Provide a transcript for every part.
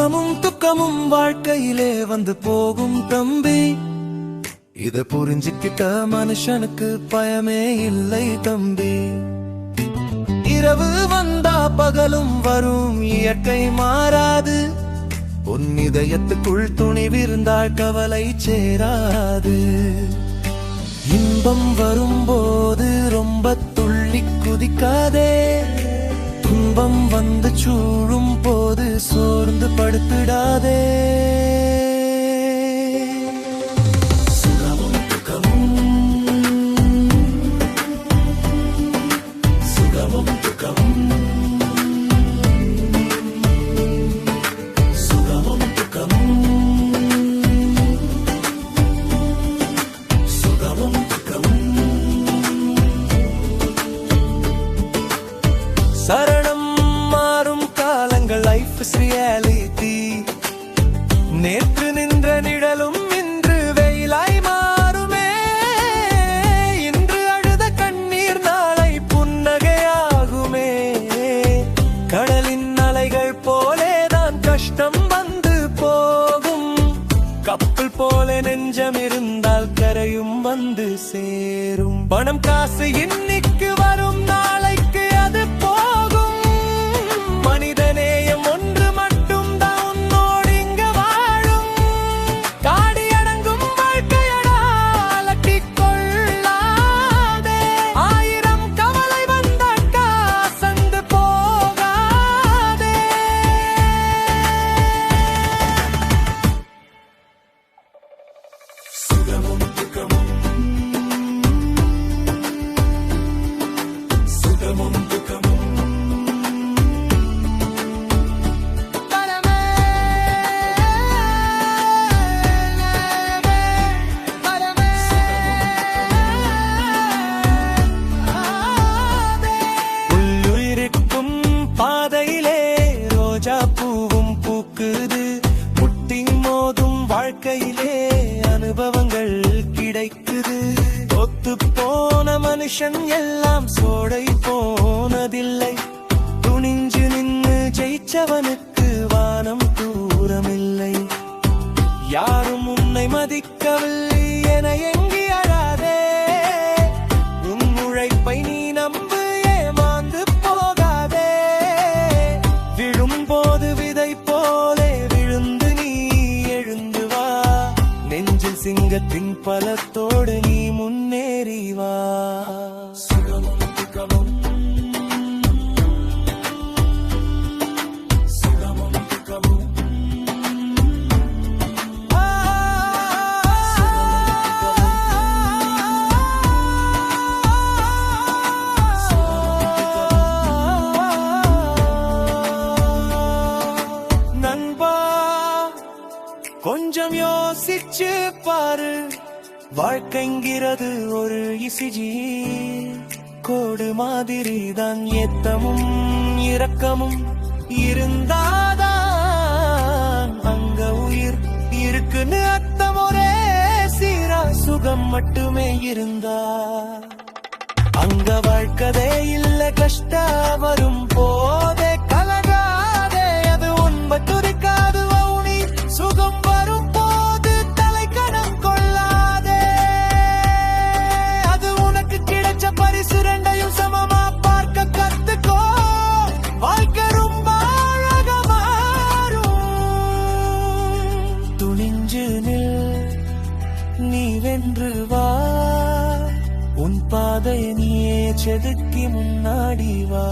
சுகமும் துக்கமும் வாழ்க்கையிலே வந்து போகும் தம்பி. இத புரிஞ்சுக்கிட்ட மனுஷனுக்கு பயமே இல்லை தம்பி. இரவு வந்தா பகலும் வரும், இயற்கை மாறாது. உன் இதயத்துக்குள் துணிவிருந்தால் கவலை சேராது. இன்பம் வரும்போது ரொம்ப துள்ளி குதிக்காதே. துன்பம் வந்து சூழும் போது சோர்ந்து படுத்திடாதே. சுகமும் துக்கமும், சுகமும் துக்கமும், சுகமும் துக்கமும், சுகமும் துக்கமும். சரணம் மாறும் காலங்கள், லைஃப் இஸ் ரியாலிட்டி. நேற்று நின்ற நிழலும் இன்று வெயிலாய் மாறுமே. இன்று அழுத கண்ணீர் நாளை புன்னகையாகுமே. கடலின் அலைகள் போலேதான் கஷ்டம் வந்து போகும். கப்பல் போல நெஞ்சம் இருந்தால் கரையும் வந்து சேரும். பணம் காசு இன்னைக்கு வரும், நாளைக்கு அது போகும். மனிதநேயம் ஒன்று மட்டும் தான் உன்னோடு இங்க வாழும். காடி அடங்கும் வாழ்க்கையடா, அலட்டிக் கொள்ளாதே. ஆயிரம் கவலை வந்தாக்கா சந்து போகாதே. சுகமும் துக்கமும், சுகமும் துக்கமும். உள்ளுயிருக்கும் பாதையிலே ரோஜா பூவும் பூக்குது. முட்டி மோதும் வாழ்க்கையிலே அனுபவங்கள் கிடைக்குது. ஒத்து போன மனுஷன் எல்லாம் சோடை போனதில்லை. துணிஞ்சு நின்னு ஜெயிச்சவனுக்கு வானம் தூரமில்லை. யாரும் உன்னை மதிக்கவில்லை என எங்கி அழாதே. உன் உழைப்பை நீ நம்பு, ஏமாந்து போகாதே. விழும்போது விதை போலே விழுந்து நீ எழுந்து வா. நெஞ்சில் சிங்கத்தின் பலத்தோடு நீ முன்னேறி வா. சுகமும் துக்கமும், சுகமும் துக்கமும். நண்பா, கொஞ்சம் யோசிச்சு பாரு. வாழ்க்கைங்கிறது ஒரு இசிஜி கோடு மாதிரி தான். ஏத்தமும் இரக்கமும் இருந்தாதான் அங்க உயிர் இருக்குன்னு அர்த்தம். ஒரே சீரா சுகம் மட்டுமே இருந்தா அங்க வாழ்க்கதே இல்ல. கஷ்ட வரும் போதே கலகாதே, அது உண்மை துரிக்காது. வவுனி சுகம் வரும் போது தலைக்கணம் கொள்ளாதே. அது உனக்கு கிடைச்ச பரிசு, ரெண்டையும் சமமா பார்க்க கத்துக்கோ. வாழ்க்கை ரொம்ப அழகா மாறும். துணிஞ்சு நில், நீ வென்று வா. உன் பாதை நீயே செதுக்கி முன்னாடி வா.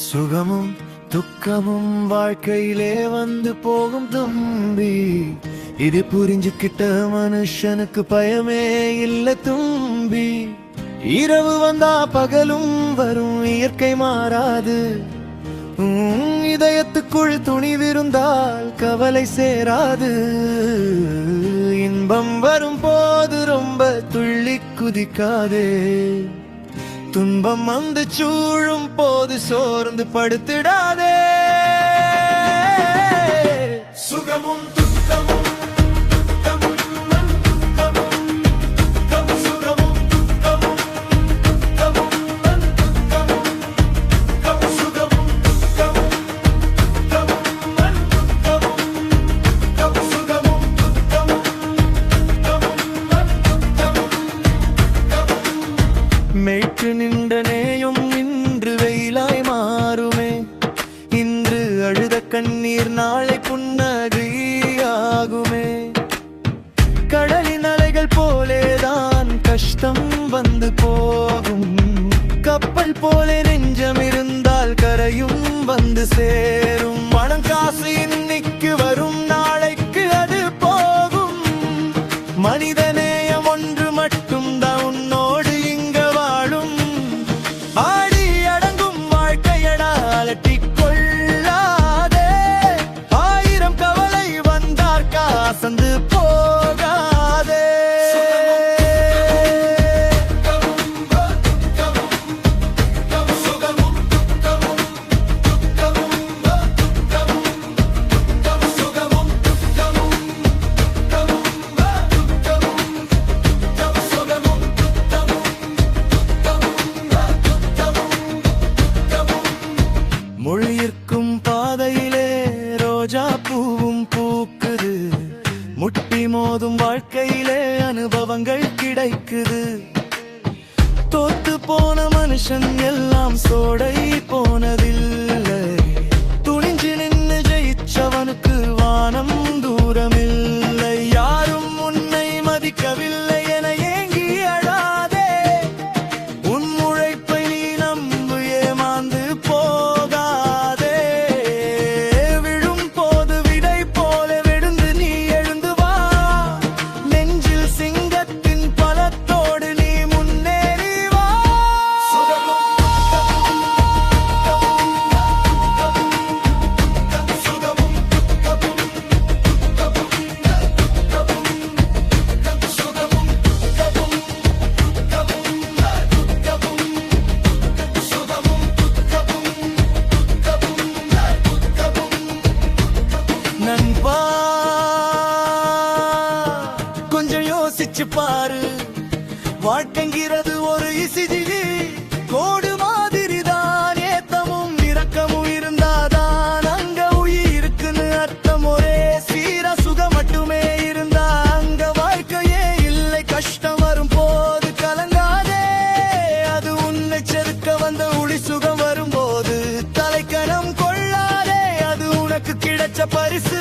சுகமும் துக்கமும் வாழ்க்கையிலே வந்து போகும் தம்பி. இது புரிஞ்சுக்கிட்ட மனுஷனுக்கு பயமே இல்லை தும்பி. இரவு வந்தா பகலும் வரும், இயற்கை மாறாது. இதயத்துக்குள் துணிவிருந்தால் கவலை சேராது. இன்பம் வரும் போது ரொம்ப துள்ளி குதிக்காதே. துன்பம் வந்து சூழும் போது சோர்ந்து படுத்திடாதே. சுகமும் துக்கமும், துக்கமும் துக்கமும். மேற்று நின்ற நேயம் இன்று வெயிலாய் மாறுமே. இன்று அழுத கண்ணீர் நாளை புன்னகையாகுமே. கடலின் அலைகள் போலேதான் கஷ்டம் வந்து போகும். கப்பல் போலே நெஞ்சம் இருந்தால் கரையும் வந்து சேரும். பணம் காசு இன்னைக்கு வரும், நாளைக்கு அது போகும். மனித நேயம் ஒன்று மட்டும் தான் உன்னோடு இங்க வாழும். ஆடி அடங்கும் வாழ்க்கையடா அலட்டிக் கொள்ளாதே. 1000 கவலை வந்தார் காசந்து போகாதே. மொழியிற்கும் பாதையிலே ரோஜா பூவும் பூக்குது. முட்டி மோதும் வாழ்க்கையிலே அனுபவங்கள் கிடைக்குது. தோத்து போன மனுஷன் எல்லாம் சோடை போனதில்லை. துணிஞ்சு நின்று ஜெயிச்சவனுக்கு வானம் தூரமில்லை. யாரும் உன்னை மதிக்கவில்லை என ஏங்கி அழாதே. உன் உழைப்பை நீ நம்பு, ஏமாந்து போகாதே. விழும் போது விடை போல விழுந்து நீ எழுந்து வா. நெஞ்சில் சிங்கத்தின் பலத்தோடு நீ முன்னேறி வா. நண்பா, கொஞ்சம் யோசிச்சு பாரு. வாழ்க்கைங்கிறது ஒரு இசிஜிலி கோடு மாதிரி தான். ஏத்தமும் இரக்கமும் இருந்தாதான் அங்க உயிர் இருக்குன்னு அர்த்தம். ஒரே சீர சுகம் மட்டுமே இருந்தா அங்க வாழ்க்கையே இல்லை. கஷ்டம் வரும் போது கலங்காதே, அது உன்னை செதுக்க வந்த ஒளி. சுகம் வரும்போது தலைக்கணம் கொள்ளாதே, அது உனக்கு கிடைச்ச பரிசு.